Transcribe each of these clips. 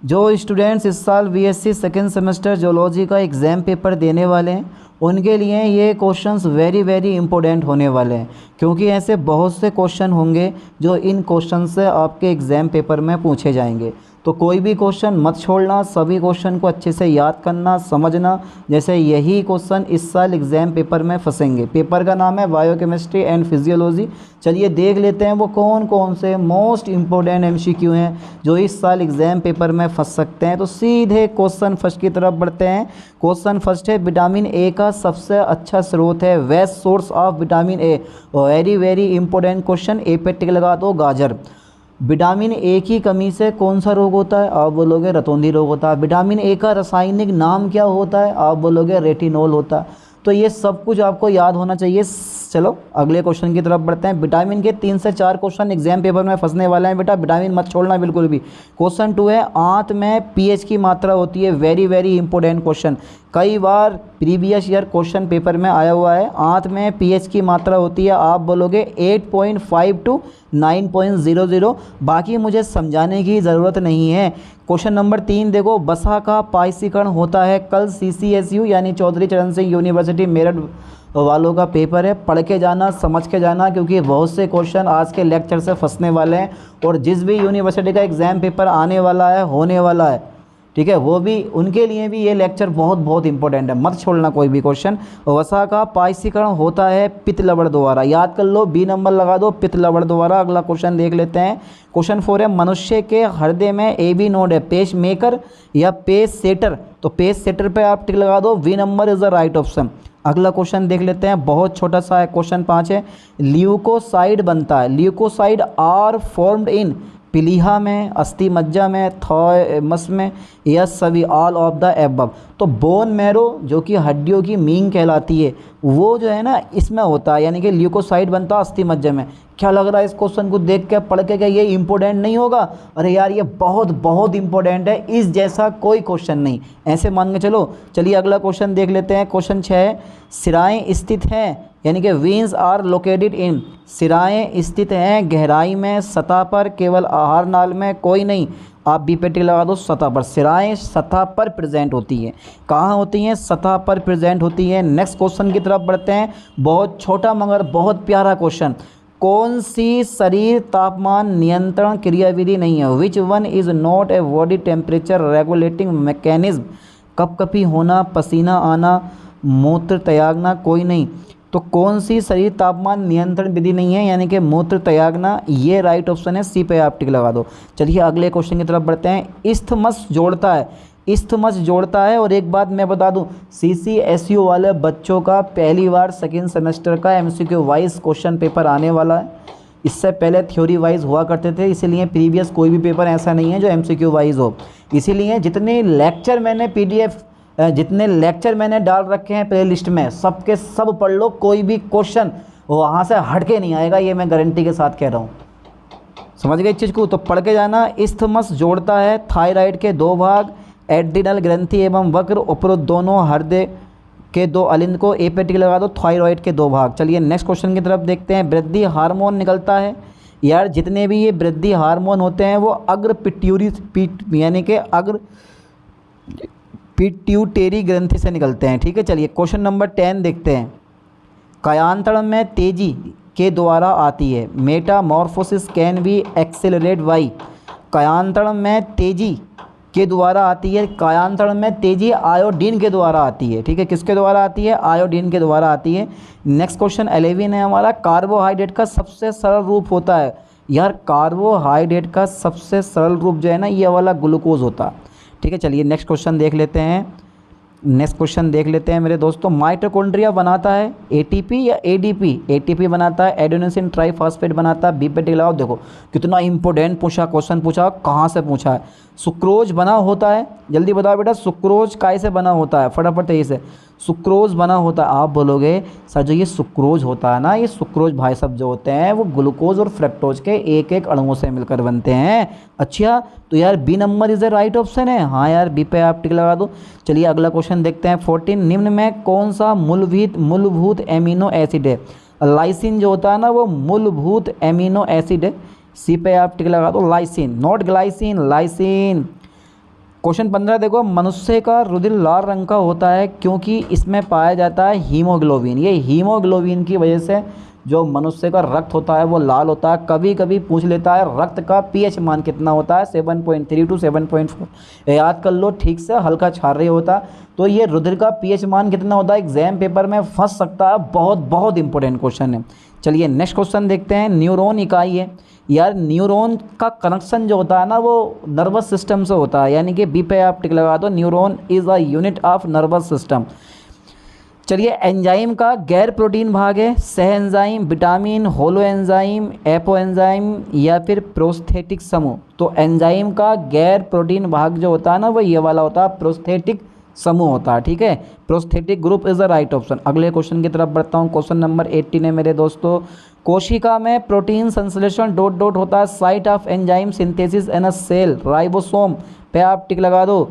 जो स्टूडेंट्स इस साल बीएससी सेकेंड सेमेस्टर जोलॉजी का एग्ज़ाम पेपर देने वाले हैं उनके लिए ये क्वेश्चंस वेरी वेरी इंपॉर्टेंट होने वाले हैं, क्योंकि ऐसे बहुत से क्वेश्चन होंगे जो इन क्वेश्चन से आपके एग्ज़ाम पेपर में पूछे जाएंगे। तो कोई भी क्वेश्चन मत छोड़ना, सभी क्वेश्चन को अच्छे से याद करना, समझना। जैसे यही क्वेश्चन इस साल एग्ज़ाम पेपर में फंसेंगे। पेपर का नाम है बायोकेमिस्ट्री एंड फिजियोलॉजी। चलिए देख लेते हैं वो कौन कौन से मोस्ट इम्पोर्टेंट एमसीक्यू हैं जो इस साल एग्ज़ाम पेपर में फंस सकते हैं। तो सीधे क्वेश्चन फर्स्ट की तरफ बढ़ते हैं। क्वेश्चन फर्स्ट है, विटामिन ए का सबसे अच्छा स्रोत है, best source of vitamin A. Very very important question, A पे टिक लगा दो, गाजर। विटामिन ए की कमी से कौन सा रोग होता है? आप बोलोगे रतौंधी रोग होता है। विटामिन ए का रासायनिक नाम क्या होता है? आप बोलोगे रेटिनॉल होता है। तो ये सब कुछ आपको याद होना चाहिए। चलो अगले क्वेश्चन की तरफ बढ़ते हैं। विटामिन के 3 से 4 क्वेश्चन एग्जाम पेपर में फंसने वाले हैं बेटा, विटामिन मत छोड़ना बिल्कुल भी। क्वेश्चन 2 है, आंत में पीएच की मात्रा होती है। वेरी वेरी इंपॉर्टेंट क्वेश्चन, कई बार प्रीवियस ईयर क्वेश्चन पेपर में आया हुआ है। आंत में पीएच की मात्रा होती है, आप बोलोगे 8.5 टू 9.00। बाकी मुझे समझाने की ज़रूरत नहीं है। क्वेश्चन नंबर 3 देखो, वसा का पाइसीकरण होता है। कल CCSU यानी चौधरी चरण सिंह यूनिवर्सिटी मेरठ वालों का पेपर है, पढ़ के जाना, समझ के जाना, क्योंकि बहुत से क्वेश्चन आज के लेक्चर से फंसने वाले हैं। और जिस भी यूनिवर्सिटी का एग्ज़ाम पेपर आने वाला है, होने वाला है, ठीक है, वो भी उनके लिए भी ये लेक्चर बहुत बहुत इंपॉर्टेंट है, मत छोड़ना कोई भी क्वेश्चन। वसा का पाइसीकरण होता है पित्त लवण द्वारा, याद कर लो, बी नंबर लगा दो, पित्त लवण द्वारा। अगला क्वेश्चन देख लेते हैं। क्वेश्चन 4 है, मनुष्य के हृदय में AB नोड है, पेस मेकर या पेस सेटर? तो पेस सेटर पे आप टिक लगा दो, B number is the right option. अगला क्वेश्चन देख लेते हैं, बहुत छोटा सा है। क्वेश्चन 5 है, ल्यूकोसाइड बनता है। ल्यूकोसाइड आर फॉर्म्ड इन प्लीहा में, अस्थि मज्जा में, थॉमस में, या सभी, ऑल ऑफ द एबव। तो बोन मैरो जो कि हड्डियों की मींग कहलाती है, वो जो है ना इसमें होता है, यानी कि ल्यूकोसाइड बनता है अस्थि मज्जा में। क्या लग रहा है इस क्वेश्चन को देख के, पढ़ के, क्या ये इंपॉर्टेंट नहीं होगा? अरे यार ये बहुत बहुत इंपॉर्टेंट है, इस जैसा कोई क्वेश्चन नहीं, ऐसे मान के चलो। चलिए अगला क्वेश्चन देख लेते हैं। क्वेश्चन 6, सिराएँ स्थित हैं, यानी कि वेन्स आर लोकेटेड इन। सिराएँ स्थित हैं गहराई में, सतह पर, केवल आहार नाल में, कोई नहीं। आप बी पे टिक लगा दो, सतह पर। सिराएँ सतह पर प्रेजेंट होती हैं। कहाँ होती हैं? सतह पर प्रेजेंट होती है। नेक्स्ट क्वेश्चन की तरफ बढ़ते हैं। बहुत छोटा मगर बहुत प्यारा क्वेश्चन, कौन सी शरीर तापमान नियंत्रण क्रियाविधि नहीं है? Which one is not a body temperature regulating mechanism? कपकपी होना, पसीना आना, मूत्र त्यागना, कोई नहीं। तो कौन सी शरीर तापमान नियंत्रण विधि नहीं है, यानी कि मूत्र त्यागना, ये राइट ऑप्शन है, सी पे आप टिक लगा दो। चलिए अगले क्वेश्चन की तरफ बढ़ते हैं। इस्थमस जोड़ता है, इस्थमस जोड़ता है। और एक बात मैं बता दूं, CCSU वाले बच्चों का पहली बार सेकेंड सेमेस्टर का MCQ वाइज क्वेश्चन पेपर आने वाला है। इससे पहले थ्योरी वाइज हुआ करते थे, इसीलिए प्रीवियस कोई भी पेपर ऐसा नहीं है जो MCQ वाइज हो। इसीलिए जितने लेक्चर मैंने PDF जितने लेक्चर मैंने डाल रखे हैं प्ले लिस्ट में, सबके सब पढ़ लो, कोई भी क्वेश्चन वहाँ से हट के नहीं आएगा, ये मैं गारंटी के साथ कह रहा हूँ। समझ गए इस चीज़ को? तो पढ़ के जाना। इस्थमस जोड़ता है थायराइड के 2 भाग, एड्रिनल ग्रंथि एवं वक्र उपरोक्त दोनों, हृदय के 2 अलिंद को। ए पे टिक लगा दो, थायराइड के 2 भाग। चलिए नेक्स्ट क्वेश्चन की तरफ देखते हैं। वृद्धि हार्मोन निकलता है। यार जितने भी ये वृद्धि हार्मोन होते हैं वो अग्र पिट्यूरी यानी कि अग्र पिट्यूटेरी ग्रंथि से निकलते हैं, ठीक है। चलिए क्वेश्चन नंबर 10 देखते हैं। कायांतरण में तेजी के द्वारा आती है। Metamorphosis can be accelerate by. कायांतरण में तेजी के द्वारा आती है। कायांतरण में तेजी आयोडीन के द्वारा आती है, ठीक है। किसके द्वारा आती है? आयोडीन के द्वारा आती है। नेक्स्ट क्वेश्चन 11 है हमारा, कार्बोहाइड्रेट का सबसे सरल रूप होता है। यार कार्बोहाइड्रेट का सबसे सरल रूप जो है ना, ये वाला ग्लूकोज होता है, ठीक है। चलिए नेक्स्ट क्वेश्चन देख लेते हैं। नेक्स्ट क्वेश्चन देख लेते हैं मेरे दोस्तों। माइटोकॉन्ड्रिया बनाता है ATP या ADP? ATP बनाता है। एडेनोसिन ट्राइफॉस्फेट बनाता है। बी पे टिक लगाओ। देखो कितना इंपॉर्टेंट पूछा, क्वेश्चन पूछा, कहाँ से पूछा है। सुक्रोज बना होता है, जल्दी बताओ बेटा, सुक्रोज कैसे बना होता है? फटाफट तेजी से। सुक्रोज बना होता है। आप बोलोगे सर जो ये सुक्रोज होता है ना, ये सुक्रोज भाई साहब जो होते हैं वो ग्लूकोज और फ्रक्टोज के एक एक अणुओं से मिलकर बनते हैं। अच्छा, तो यार B number is the right option है। हाँ यार बी पे आप टिक लगा दो। चलिए अगला क्वेश्चन देखते हैं। 14, निम्न में कौन सा मूलभूत एमिनो एसिड है? लाइसिन जो होता है ना वो मूलभूत एमिनो एसिड है। सी पे आप टिक लगा दो, lysine, not glycine, lysine. Question 15 देखो, मनुष्य का रुधिर लाल रंग का होता है क्योंकि इसमें पाया जाता है हीमोग्लोबिन। ये हीमोग्लोबिन की वजह से जो मनुष्य का रक्त होता है वो लाल होता है। कभी कभी पूछ लेता है रक्त का पीएच मान कितना होता है, 7.3 टू 7.4। याद कर लो ठीक से, हल्का छार रही होता। तो ये रुधिर का पीएच मान कितना होता है, एग्जाम पेपर में फंस सकता है, बहुत बहुत इंपॉर्टेंट क्वेश्चन है। चलिए नेक्स्ट क्वेश्चन देखते हैं। न्यूरॉन इकाई है यार, न्यूरॉन का कनेक्शन जो होता है ना वो नर्वस सिस्टम से होता है, यानी कि बी पे आप टिक लगा दो, neuron is a unit of nervous system. चलिए एंजाइम का गैर प्रोटीन भाग है, सह enzyme, vitamin, holo enzyme, apo enzyme या फिर प्रोस्थेटिक समूह। तो एंजाइम का गैर प्रोटीन भाग जो होता है ना वो ये वाला होता है, प्रोस्थेटिक समूह होता है, ठीक है। Prosthetic group is the right option. अगले क्वेश्चन की तरफ बढ़ता हूँ। क्वेश्चन नंबर 18 है मेरे दोस्तों। कोशिका में प्रोटीन संश्लेषण डॉट डॉट होता है, site of enzyme synthesis in a cell, ribosome पे आप टिक लगा दो।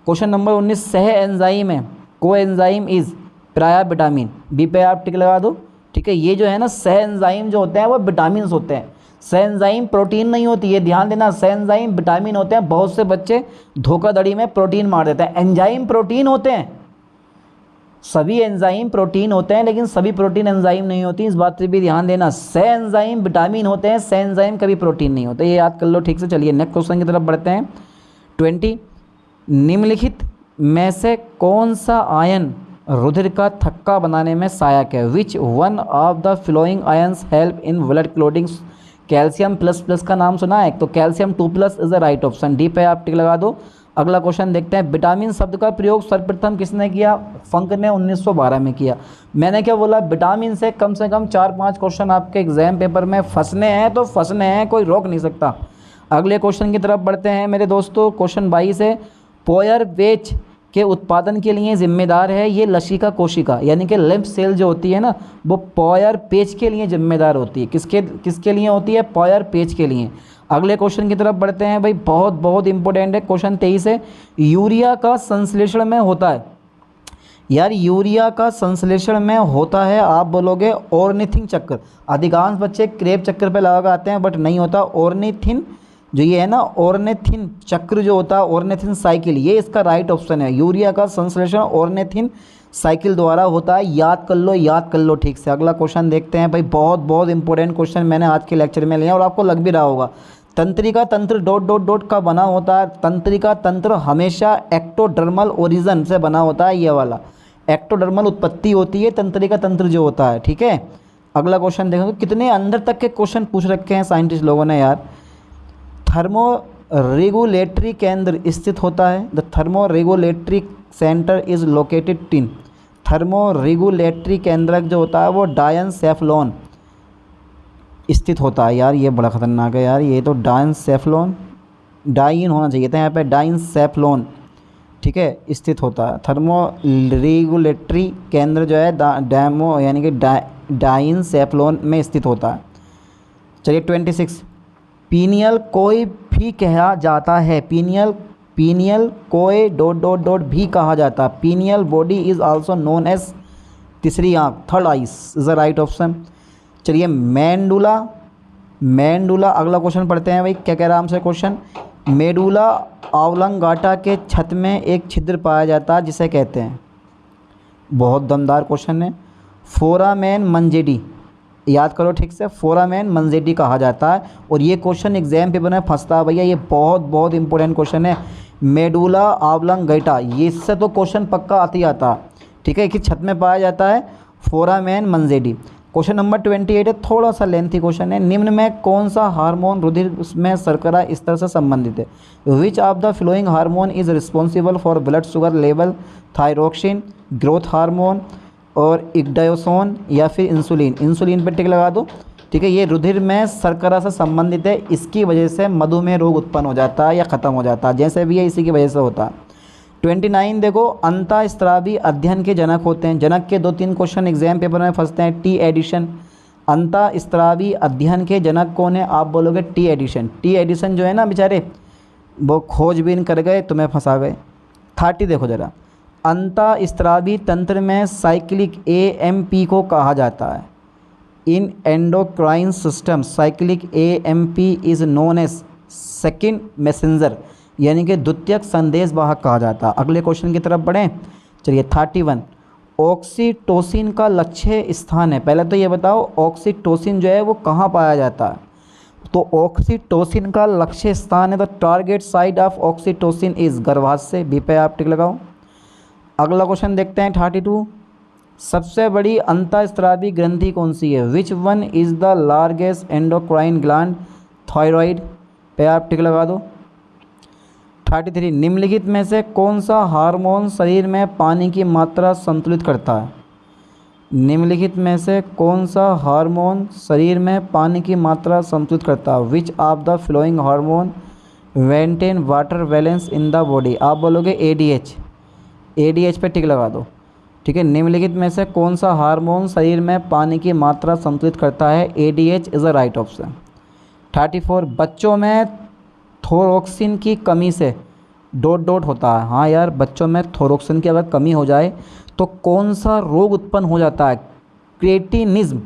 क्वेश्चन नंबर 19 सह एंजाइम है, को एंजाइम इज प्राय विटामिन, बी पे आप टिक लगा दो, ठीक है। ये जो है ना सह एंजाइम जो होते हैं वो विटामिन होते हैं, सह एंजाइम प्रोटीन नहीं होती है, ध्यान देना, सह एंजाइम विटामिन होते हैं। बहुत से बच्चे धोखाधड़ी में प्रोटीन मार देते हैं, एंजाइम प्रोटीन होते हैं, सभी एंजाइम प्रोटीन होते हैं लेकिन सभी प्रोटीन एंजाइम नहीं होती, इस बात पे भी ध्यान देना। सह एंजाइम विटामिन होते हैं, सह एंजाइम कभी प्रोटीन नहीं होते, ये याद कर लो ठीक से। चलिए नेक्स्ट क्वेश्चन की तरफ बढ़ते हैं। 20 निम्नलिखित में से कौन सा आयन रुधिर का थक्का बनाने में सहायक है, which one of the flowing ions help in blood clotting. Calcium plus plus का नाम सुना है, तो calcium 2+ is the right option, D पे आप टिक लगा दो। अगला क्वेश्चन देखते हैं। विटामिन शब्द का प्रयोग सर्वप्रथम किसने किया, फंक ने 1912 में किया। मैंने क्या बोला, विटामिन से कम 4-5 क्वेश्चन आपके एग्जाम पेपर में फंसने हैं तो फंसने हैं, कोई रोक नहीं सकता। अगले क्वेश्चन की तरफ बढ़ते हैं मेरे दोस्तों। क्वेश्चन 22 है, पोयर वेच के उत्पादन के लिए जिम्मेदार है ये लसिका कोशिका, यानी कि लिम्फ सेल जो होती है ना वो पॉयर पेज के लिए जिम्मेदार होती है। किसके लिए होती है, पॉयर पेज के लिए। अगले क्वेश्चन की तरफ बढ़ते हैं भाई, बहुत बहुत इंपॉर्टेंट है। क्वेश्चन 23 है, यूरिया का संश्लेषण में होता है यार, यूरिया का संश्लेषण में होता है, आप बोलोगे ऑर्निथिन चक्र। अधिकांश बच्चे क्रेब चक्र पे लगा आते हैं बट नहीं होता, ऑर्निथिन जो ये है ना, ऑर्निथिन चक्र जो होता है, ऑर्निथिन साइकिल, ये इसका राइट ऑप्शन है। यूरिया का संश्लेषण ऑर्निथिन साइकिल द्वारा होता है, याद कर लो ठीक से। अगला क्वेश्चन देखते हैं भाई, बहुत बहुत इंपॉर्टेंट क्वेश्चन मैंने आज के लेक्चर में लिया और आपको लग भी रहा होगा। तंत्रिका तंत्र डॉट डॉट डॉट का बना होता है, तंत्रिका तंत्र हमेशा एक्टोडर्मल ओरिजिन से बना होता है, ये वाला एक्टोडर्मल उत्पत्ति होती है तंत्रिका तंत्र जो होता है, ठीक है। अगला क्वेश्चन देखो, कितने अंदर तक के क्वेश्चन पूछ रखे हैं साइंटिस्ट लोगों ने यार। थर्मो रेगुलेटरी केंद्र स्थित होता है, the thermo regulatory centre is located in, thermo regulatory केंद्रक जो होता है वो डायनसेफ्लॉन स्थित होता है। यार ये बड़ा खतरनाक है यार, ये तो डायनसेफ्लॉन, डाइन होना चाहिए था यहाँ पे, डायनसेफ्लॉन, ठीक है, स्थित होता है। थर्मो रेगुलेटरी केंद्र जो है डैमो यानी कि डायनसेफ्लॉन में स्थित होता है। चलिए 26, पीनियल कोई भी कहा जाता है, पीनियल कोई डॉट डॉट डॉट भी कहा जाता है, pineal body is also known as, तीसरी आँख, third eyes is the right option. चलिए मेंडुला, अगला क्वेश्चन पढ़ते हैं भाई, क्या कह रहा है हमसे क्वेश्चन। मेडुला ऑब्लांगाटा के छत में एक छिद्र पाया जाता है जिसे कहते हैं, बहुत दमदार क्वेश्चन है, फोरामेन मंजेडी, याद करो ठीक से, फोरामेन मंजेडी कहा जाता है। और ये क्वेश्चन एग्जाम पेपर में फंसता है भैया, ये बहुत बहुत इंपॉर्टेंट क्वेश्चन है। मेडुला ऑब्लांगाटा, ये इससे तो क्वेश्चन पक्का आती आता, ठीक है, कि छत में पाया जाता है, फोरामेन मंजेडी। क्वेश्चन नंबर 28 है, थोड़ा सा लेंथी क्वेश्चन है। निम्न में कौन सा हार्मोन रुधिर में शर्करा स्तर से संबंधित है, विच of the flowing hormone is responsible for blood sugar level, thyroxine, growth hormone और इग्डायोसोन या फिर इंसुलिन। इंसुलिन पर टिक लगा दो, ठीक है। ये रुधिर में शर्करा से संबंधित है, इसकी वजह से मधुमेह रोग उत्पन्न हो जाता है या ख़त्म हो जाता है, जैसे भी है इसी की वजह से होता है। 29 देखो, अंतःस्रावी अध्ययन के जनक होते हैं, जनक के 2-3 क्वेश्चन एग्जाम पेपर में फंसते हैं। टी एडिशन, अंतःस्रावी अध्ययन के जनक कौन है, आप बोलोगे टी एडिशन। टी एडिशन जो है ना बेचारे वो खोजबीन कर गए, तुम्हें फंसा गए। 30 देखो ज़रा, अंतःस्रावी तंत्र में साइक्लिक AMP को कहा जाता है, in endocrine system cyclic AMP is known as second messenger, यानी कि द्वितीयक संदेश वाहक कहा जाता है। अगले क्वेश्चन की तरफ बढ़ें। चलिए 31, ऑक्सीटोसिन का लक्ष्य स्थान है। पहले तो ये बताओ ऑक्सीटोसिन जो है वो कहाँ पाया जाता है। तो ऑक्सीटोसिन का लक्ष्य स्थान है तो target site of oxytocin is गर्भाशय। बी पे आप टिक लगाओ। अगला क्वेश्चन देखते हैं 32, सबसे बड़ी अंतःस्रावी ग्रंथि कौन सी है। Which one is the largest endocrine gland. Thyroid पे आप टिक लगा दो। 33, निम्नलिखित में से कौन सा हार्मोन शरीर में पानी की मात्रा संतुलित करता है। निम्नलिखित में से कौन सा हार्मोन शरीर में पानी की मात्रा संतुलित करता है। विच of the flowing hormone maintain water balance in the body. आप बोलोगे ADH। ADH पे टिक लगा दो। ठीक है, निम्नलिखित में से कौन सा हार्मोन शरीर में पानी की मात्रा संतुलित करता है। ADH is a right option. 34, बच्चों में थोरोक्सिन की कमी से डॉट डॉट होता है। हाँ यार, बच्चों में थोरोक्सिन की अगर कमी हो जाए तो कौन सा रोग उत्पन्न हो जाता है। क्रेटिनिज्म।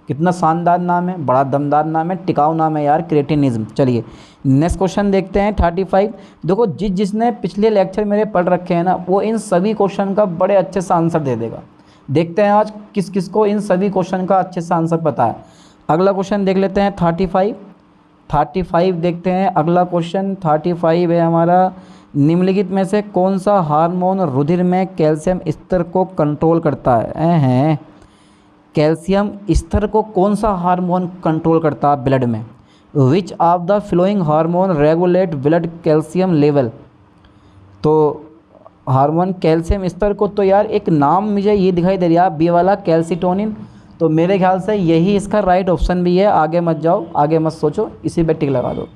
कितना शानदार नाम है, बड़ा दमदार नाम है, टिकाऊ नाम है यार, क्रेटिनिज्म। चलिए नेक्स्ट क्वेश्चन देखते हैं 35। देखो जिसने पिछले लेक्चर मेरे पढ़ रखे हैं ना, वो इन सभी क्वेश्चन का बड़े अच्छे से आंसर दे देगा। देखते हैं आज किस किस को इन सभी क्वेश्चन का अच्छे से आंसर पता है। अगला क्वेश्चन देख लेते हैं 35 देखते हैं। अगला क्वेश्चन 35 है हमारा, निम्नलिखित में से कौन सा हार्मोन रुधिर में कैल्शियम स्तर को कंट्रोल करता है। कैल्शियम स्तर को कौन सा हार्मोन कंट्रोल करता है ब्लड में। विच of the flowing hormone regulate blood calcium level. तो हार्मोन कैल्शियम स्तर को, तो यार एक नाम मुझे ये दिखाई दे रहा है बी वाला, कैल्सिटोनिन। तो मेरे ख्याल से यही इसका राइट ऑप्शन भी है। आगे मत जाओ, आगे मत सोचो, इसी पे टिक लगा दो।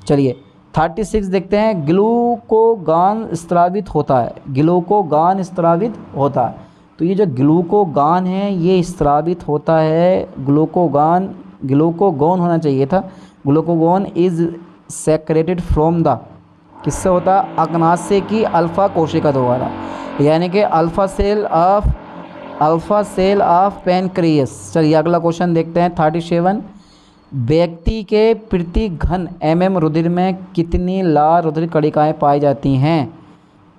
चलिए 36 देखते हैं, ग्लूकोगान स्रावित होता है। ग्लूकोगान स्रावित होता है। तो ये जो ग्लूकोगान है ये स्रावित होता है। ग्लूकोगोन होना चाहिए था। Glucagon is secreted from the, किससे होता है, अग्नाशय की अल्फा कोशिका द्वारा, यानी कि अल्फा सेल ऑफ पैनक्रियास। चलिए अगला क्वेश्चन देखते हैं 37, व्यक्ति के प्रति घन mm रुधिर में कितनी लाल रुधिर कणिकाएँ पाई जाती हैं।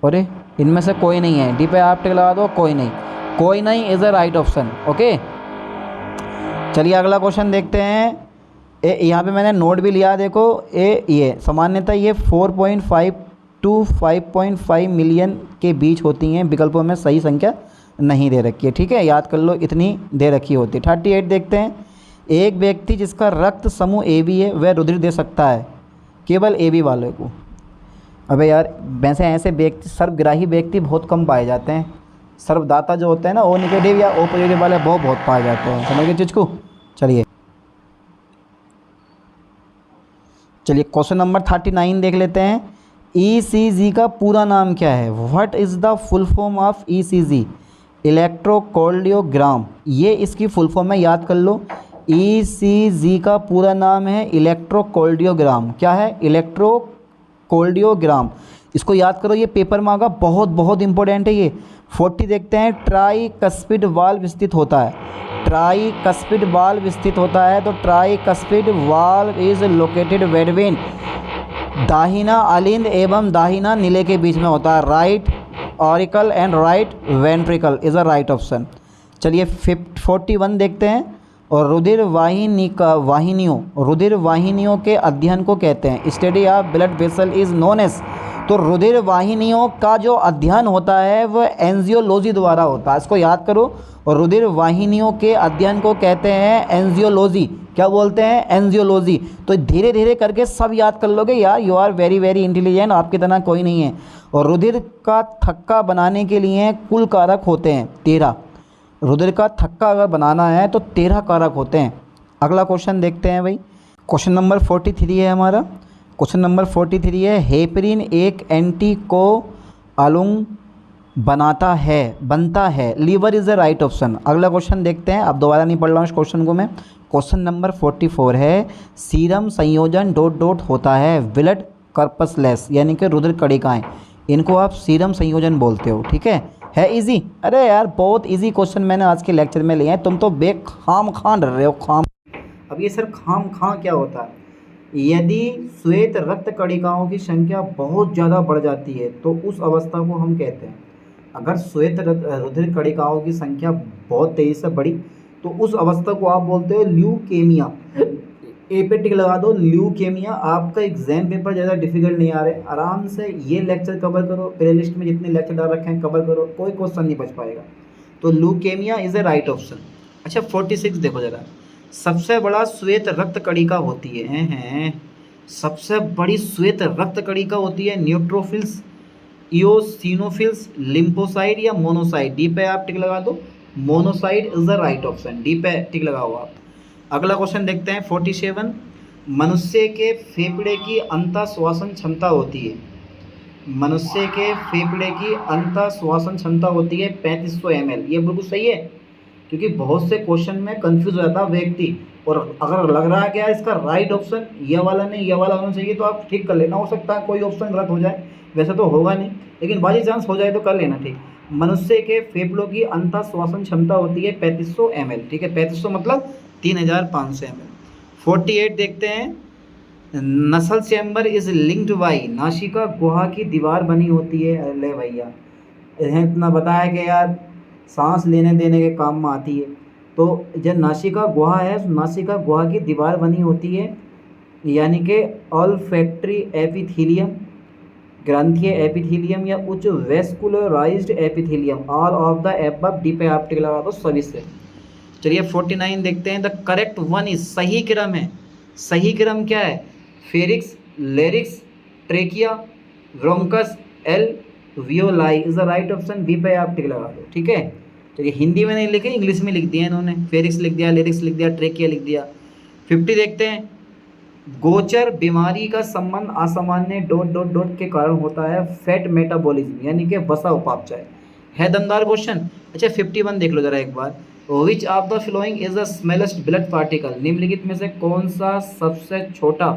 अरे इनमें से कोई नहीं है। डी पे आप टिक लगा दो। कोई नहीं is a right option. Okay, चलिए अगला क्वेश्चन देखते हैं। यहाँ पे मैंने नोट भी लिया, देखो ये सामान्यतः ये 4.5 to 5.5 मिलियन के बीच होती हैं। विकल्पों में सही संख्या नहीं दे रखी है, ठीक है, याद कर लो, इतनी दे रखी होती है। 38 देखते हैं, एक व्यक्ति जिसका रक्त समूह AB है वह रुधिर दे सकता है केवल AB वाले को। अबे यार वैसे ऐसे व्यक्ति, सर्वग्राही व्यक्ति बहुत कम पाए जाते हैं। सर्वदाता जो होते हैं ना, O नेगेटिव या O पॉजिटिव वाले बहुत पाए जाते हैं। समझ गए चीज़ को। चलिए क्वेश्चन नंबर 39 देख लेते हैं। ECG का पूरा नाम क्या है। What is the full form of ECG। Electrocardiogram, ये इसकी फुल फॉर्म है, याद कर लो। ECG का पूरा नाम है इलेक्ट्रोकार्डियोग्राम। क्या है, इलेक्ट्रोकार्डियोग्राम। इसको याद करो, ये पेपर में आगा, बहुत इंपॉर्टेंट है ये। 40 देखते हैं, ट्राइकस्पिड वाल्व स्थित होता है। ट्राइकस्पिड वाल्व स्थित होता है तो tricuspid valve is located between दाहिना अलिंद एवं दाहिना नीले के बीच में होता है। Right auricle and right ventricle is a right option. चलिए 41 देखते हैं, और रुधिर वाहिनियों के अध्ययन को कहते हैं। Study of blood vessel is known as. तो रुधिर वाहिनियों का जो अध्ययन होता है वह एंजियोलॉजी द्वारा होता है। इसको याद करो, और रुधिर वाहिनियों के अध्ययन को कहते हैं एंजियोलॉजी। क्या बोलते हैं, एंजियोलॉजी। तो धीरे धीरे करके सब याद कर लोगे यार, यू आर वेरी इंटेलिजेंट, आपकी तरह कोई नहीं है। और रुधिर का थक्का बनाने के लिए कुल कारक होते हैं 13। रुधिर का थक्का अगर बनाना है तो 13 कारक होते हैं। अगला क्वेश्चन देखते हैं भाई, क्वेश्चन नंबर 43 है हमारा। क्वेश्चन नंबर 43 है, हेपरिन एक एंटीकोआगुलेंट बनता है। Liver is the right option. अगला क्वेश्चन देखते हैं, अब दोबारा नहीं पढ़ रहा हूँ इस क्वेश्चन को मैं। क्वेश्चन नंबर 44 है, सीरम संयोजन ... होता है। ब्लड कर्पसलेस यानी कि रुधिर कणिकाएँ, इनको आप सीरम संयोजन बोलते हो, ठीक है इजी। अरे यार बहुत इजी क्वेश्चन मैंने आज के लेक्चर में लिए हैं, तुम तो बेखाम खां डर रहे हो। खाम, अब ये सर खाम खां क्या होता है। यदि श्वेत रक्त कणिकाओं की संख्या बहुत ज़्यादा बढ़ जाती है तो उस अवस्था को हम कहते हैं, अगर श्वेत रुधिर कणिकाओं की संख्या बहुत तेज़ी से बढ़ी तो उस अवस्था को आप बोलते हो ल्यूकेमिया। ए पे टिक लगा दो, ल्यूकेमिया। आपका एग्जाम पेपर ज़्यादा डिफिकल्ट नहीं आ रहे, आराम से ये लेक्चर कवर करो, प्ले लिस्ट में जितने लेक्चर डाल रखे हैं कवर करो, कोई क्वेश्चन नहीं बच पाएगा। तो leukaemia is a right option. अच्छा 46 देखो ज़रा, सबसे बड़ा श्वेत रक्त कणिका होती है, सबसे बड़ी श्वेत रक्त कणिका होती है न्यूट्रोफिल्स, इओसिनोफिल्स, लिम्फोसाइट या मोनोसाइट। डी पे आप टिक लगा दो, monocyte is the right option, D पे टिक लगाओ आप। अगला क्वेश्चन देखते हैं 47, मनुष्य के फेफड़े की अंतः श्वसन क्षमता होती है, मनुष्य के फेफड़े की अंतः श्वसन क्षमता होती है 3500 ml। ये बिल्कुल सही है, क्योंकि बहुत से क्वेश्चन में कंफ्यूज हो जाता है व्यक्ति, और अगर लग रहा है कि यार इसका राइट ऑप्शन ये वाला नहीं ये वाला होना चाहिए तो आप ठीक कर लेना, हो सकता है कोई ऑप्शन गलत हो जाए, वैसे तो होगा नहीं लेकिन बाई चांस हो जाए तो कर लेना ठीक। मनुष्य के फेफड़ों की अंतः श्वसन क्षमता होती है 3500 ml, ठीक है, 3500 मतलब 3500 ml। 48 देखते हैं, नसल चैम्बर इज लिंक्ड बाई, नासिका गुहा की दीवार बनी होती है। अरे भैया इतना बताया कि यार सांस लेने देने के काम में आती है, तो जो नासिका गुहा है नासिका गुहा की दीवार बनी होती है, यानी कि ऑल्फैक्टरी एपिथेलियम, ग्रंथीय एपिथेलियम या उच्च vascularised epithelium, all of the above. D पे आप टिक लगा दो सभी से। चलिए 49 देखते हैं, द करेक्ट वन इज, सही क्रम है, सही क्रम क्या है, pharynx, larynx, trachea, bronchus, alveoli is the right option. B पे आप टिक लगा दो, ठीक है। चलिए हिंदी में नहीं लिखे, इंग्लिश में लिख दिया इन्होंने, फेरिक्स लिख दिया, लेरिक्स लिख दिया, ट्रेकिया लिख दिया। 50 देखते हैं, गोचर बीमारी का संबंध असामान्य डॉट डॉट डॉट के कारण होता है फैट मेटाबॉलिज्म, यानी कि वसा उपापचय है। दमदार क्वेश्चन। अच्छा 51 देख लो जरा एक बार, which of the following is the smallest blood particle, निम्नलिखित में से कौन सा सबसे छोटा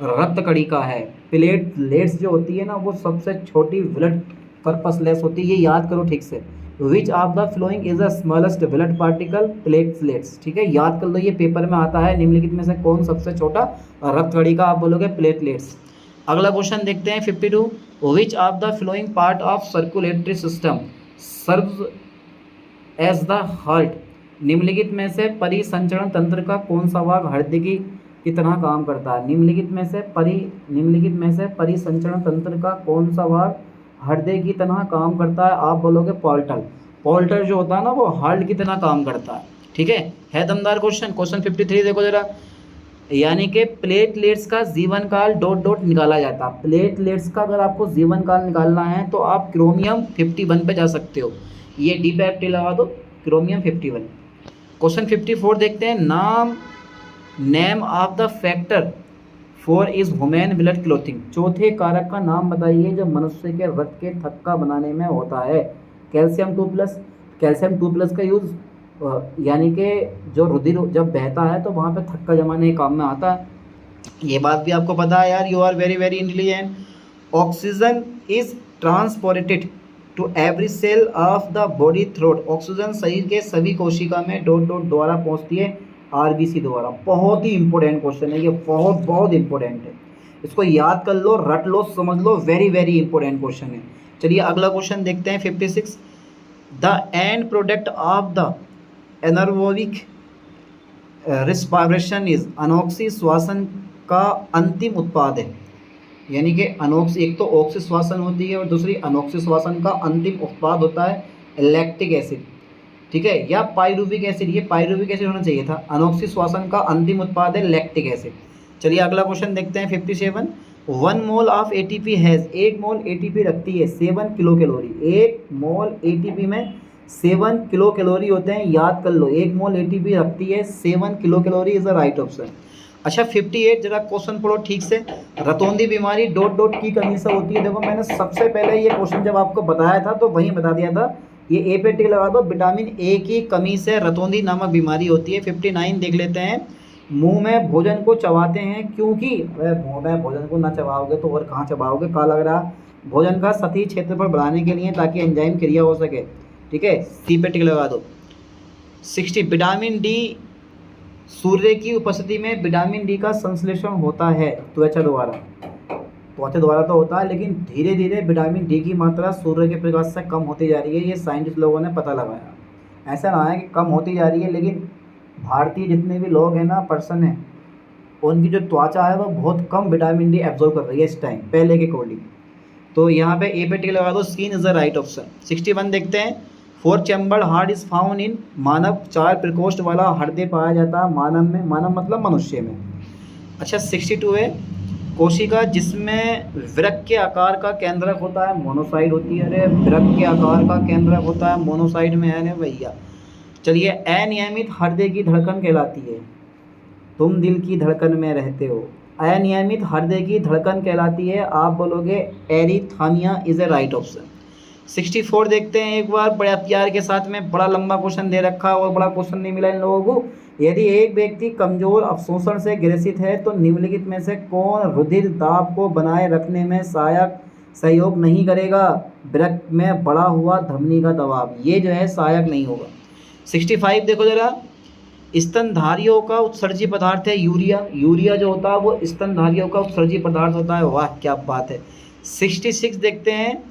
रक्त कणिका है। प्लेटलेट्स जो होती है ना वो सबसे छोटी ब्लड पर्पसलेस होती है, ये याद करो ठीक से। विच of the following is the smallest blood particle, platelets, ठीक है, याद कर लो, ये पेपर में आता है, निम्नलिखित में से कौन सबसे छोटा रक्त कणिका, आप बोलोगे प्लेटलेट्स। अगला क्वेश्चन देखते हैं 52, which of the following part of circulatory system serves as the heart, निम्नलिखित में से परिसंचरण तंत्र का कौन सा भाग हृदय की तरह काम करता है। निम्नलिखित में से परिसंचरण तंत्र का कौन सा भाग हृदय की तरह काम करता है, आप बोलोगे पोर्टल। पोर्टल जो होता है ना वो हार्ट की तरह काम करता है, ठीक है दमदार क्वेश्चन। क्वेश्चन 53 देखो जरा, यानी कि प्लेटलेट्स का जीवन काल डॉट डॉट निकाला जाता है। प्लेटलेट्स का अगर आपको जीवन काल निकालना है तो आप क्रोमियम 51 पे जा सकते हो, ये डी पे आप टी लगा दो, क्रोमियम 51। क्वेश्चन 54 देखते हैं, name of the factor for is human blood clothing, चौथे कारक का नाम बताइए जो मनुष्य के रक्त के थक्का बनाने में होता है। कैल्शियम 2+, कैल्शियम 2+ का यूज़ यानी कि जो रुधिर जब बहता है तो वहाँ पे थक्का जमाने के काम में आता है, ये बात भी आपको पता है यार, you are very very intelligent. Oxygen is transported to every cell of the body throughout, oxygen शरीर के सभी कोशिका में डॉट डॉट द्वारा पहुँचती है, आरबीसी द्वारा। बहुत ही इंपॉर्टेंट क्वेश्चन है ये, बहुत बहुत इंपॉर्टेंट है, इसको याद कर लो, रट लो, समझ लो, वेरी वेरी इंपॉर्टेंट क्वेश्चन है। चलिए अगला क्वेश्चन देखते हैं 56, the end product of the anaerobic respiration is, अनोक्सी श्वसन का अंतिम उत्पाद है, यानी कि अनोक्सी, एक तो ऑक्सी श्वसन होती है और दूसरी अनोक्सी श्वसन का अंतिम उत्पाद होता है लैक्टिक एसिड, ठीक है, या पाइरुविक एसिड, ये पाइरुविक एसिड होना चाहिए था। अनोक्सी श्वसन का अंतिम उत्पाद है लैक्टिक एसिड। चलिए अगला क्वेश्चन देखते हैं 57, 1 mole of ATP has, 1 mole ATP रखती है 7 किलो कैलोरी, 1 मोल एटीपी में 7 किलो कैलोरी होते हैं, याद कर लो, 1 मोल एटीपी रखती है 7 kilo calorie is the right option. अच्छा 58 जरा क्वेश्चन पढ़ो ठीक से, रतौंधी बीमारी डॉट डॉट की कमी से होती है। देखो मैंने सबसे पहले ये क्वेश्चन जब आपको बताया था तो वहीं बता दिया था, ये ए पे टिक लगा दो, विटामिन ए की कमी से रतौंधी नामक बीमारी होती है। 59 देख लेते हैं, मुंह में भोजन को चबाते हैं क्योंकि, मुंह में भोजन को ना चबाओगे तो और कहाँ चबाओगे, कहा लग रहा, भोजन का सतही क्षेत्रफल बढ़ाने के लिए ताकि एंजाइम क्रिया हो सके, ठीक है, सी पे टिक लगा दो। 60 विटामिन डी सूर्य की उपस्थिति में विटामिन डी का संश्लेषण होता है त्वचा द्वारा। त्वचा द्वारा तो होता है, लेकिन धीरे धीरे विटामिन डी की मात्रा सूर्य के प्रकाश से कम होती जा रही है, ये साइंटिस्ट लोगों ने पता लगाया। ऐसा ना है कि कम होती जा रही है, लेकिन भारतीय जितने भी लोग हैं ना, पर्सन हैं, उनकी जो त्वचा है वो बहुत कम विटामिन डी एब्जॉर्ब कर रही है इस टाइम पहले के अकॉर्डिंग। तो यहाँ पे ए पे टिक लगा दो, skin is the right option. 61 देखते हैं, 4 chambered heart is found in मानव, 4 प्रकोष्ठ वाला हृदय पाया जाता है मानव में, मानव मतलब मनुष्य में। अच्छा 62 है, कोशिका जिसमें वृक्क के आकार का केंद्रक होता है मोनोसाइट होती है। अरे वृक्क के आकार का केंद्रक होता है मोनोसाइट में है ना भैया। चलिए, अनियमित हृदय की धड़कन कहलाती है, तुम दिल की धड़कन में रहते हो। अनियमित हृदय की धड़कन कहलाती है, आप बोलोगे arrhythmia is a right option. 64 देखते हैं एक बार, बड़ा प्यार के साथ में, बड़ा लंबा क्वेश्चन दे रखा और बड़ा क्वेश्चन नहीं मिला इन लोगों को। यदि एक व्यक्ति कमजोर अवशोषण से ग्रसित है तो निम्नलिखित में से कौन रुधिर दाब को बनाए रखने में सहायक सहयोग नहीं करेगा? वृक्क में बढ़ा हुआ धमनी का दबाव, ये जो है सहायक नहीं होगा। 65 देखो जरा, स्तनधारियों का उत्सर्जी पदार्थ है यूरिया। यूरिया जो होता है वो स्तनधारियों का उत्सर्जी पदार्थ होता है। वाह क्या बात है। 66 देखते हैं,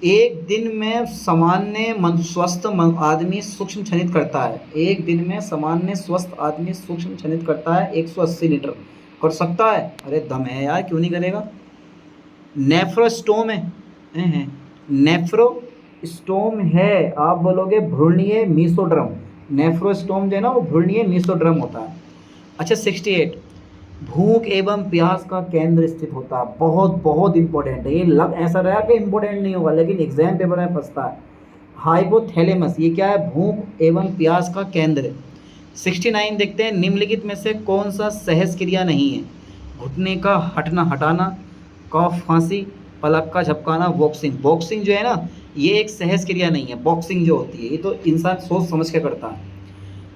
एक दिन में सामान्य स्वस्थ आदमी सूक्ष्म क्षनित करता है, एक दिन में सामान्य स्वस्थ आदमी सूक्ष्म क्षनित करता है 180 लीटर कर सकता है। अरे दम है यार, क्यों नहीं करेगा। नेफ्रोस्टोम है, नेफ्रोस्टोम है, आप बोलोगे भ्रूणीय मीसोड्रम। नेफ्रोस्टोम जो है ना वो भ्रूणीय मीसोड्रम होता है। अच्छा 68, भूख एवं प्यास का केंद्र स्थित होता है, बहुत बहुत इंपॉर्टेंट है ये। लग ऐसा रहा कि इंपॉर्टेंट नहीं होगा, लेकिन एग्जाम पेपर में फंसता है। हाइपोथैलेमस, ये क्या है? भूख एवं प्यास का केंद्र। 69 देखते हैं, निम्नलिखित में से कौन सा सहज क्रिया नहीं है? घुटने का हटना हटाना, कॉफ फांसी, पलक का झपकाना, बॉक्सिंग। बॉक्सिंग जो है ना ये एक सहज क्रिया नहीं है, बॉक्सिंग जो होती है ये तो इंसान सोच समझ के करता है।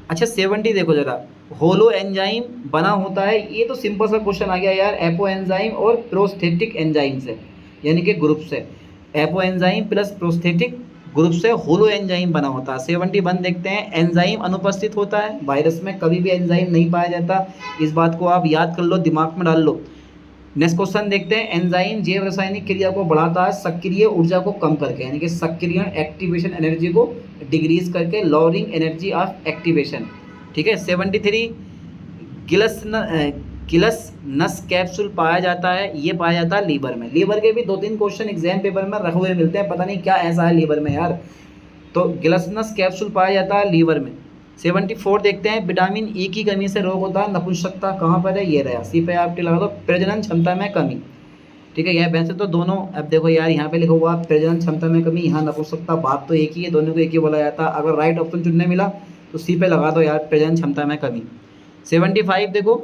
अच्छा 70 देखो जरा, होलो एंजाइम बना होता है, ये तो सिंपल सा क्वेश्चन आ गया यार, एपो एंजाइम और प्रोस्थेटिक एंजाइम से, यानी कि ग्रुप से। Apo enzyme plus prosthetic group से होलो एंजाइम बना होता है। 71 देखते हैं, एंजाइम अनुपस्थित होता है, वायरस में कभी भी एंजाइम नहीं पाया जाता, इस बात को आप याद कर लो, दिमाग में डाल लो। नेक्स्ट क्वेश्चन देखते हैं, एंजाइम जैव रासायनिक क्रिया को बढ़ाता है सक्रिय ऊर्जा को कम करके, यानी कि सक्रियण एक्टिवेशन एनर्जी को डिक्रीज करके, लॉरिंग एनर्जी ऑफ एक्टिवेशन। ठीक है। 73, गिलस नस कैप्सूल पाया जाता है, ये पाया जाता है लीवर में। लीवर के भी 2-3 क्वेश्चन एग्जाम पेपर में रखे हुए मिलते हैं, पता नहीं क्या ऐसा है लीवर में यार। तो गिलसनस कैप्सूल पाया जाता है लीवर में। 74 देखते हैं, विटामिन ई की कमी से रोग होता है नपुंसकता, कहाँ पर है? ये रहा, सी पे आप लगा दो, प्रजनन क्षमता में कमी। ठीक है, यह वैसे तो दोनों, अब देखो यार यहाँ पे लिखा हुआ प्रजनन क्षमता में कमी, यहाँ नपुंसकता, बात तो एक ही है, दोनों को एक ही बोला जाता है। अगर राइट ऑप्शन चुनने मिला तो सी पे लगा दो यार, प्रजनन क्षमता में कमी। 75 देखो,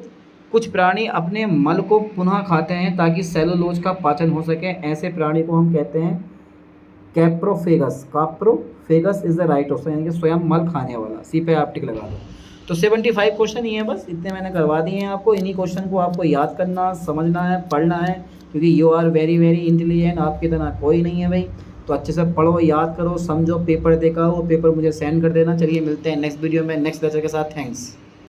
कुछ प्राणी अपने मल को पुनः खाते हैं ताकि सेलुलोज का पाचन हो सके, ऐसे प्राणी को हम कहते हैं कैप्रोफेगस। काप्रोफेगस इज द राइट ऑप्शन, यानी कि स्वयं मल खाने वाला। सी पे आप टिक लगा दो। तो 75 क्वेश्चन ही है, बस इतने मैंने करवा दिए हैं आपको। इन्हीं क्वेश्चन को आपको याद करना, समझना है, पढ़ना है, क्योंकि you are very very intelligent, आपकी तरह कोई नहीं है भाई। तो अच्छे से पढ़ो, याद करो, समझो, पेपर देखा वो पेपर मुझे सेंड कर देना। चलिए मिलते हैं नेक्स्ट वीडियो में नेक्स्ट लेक्चर के साथ। थैंक्स।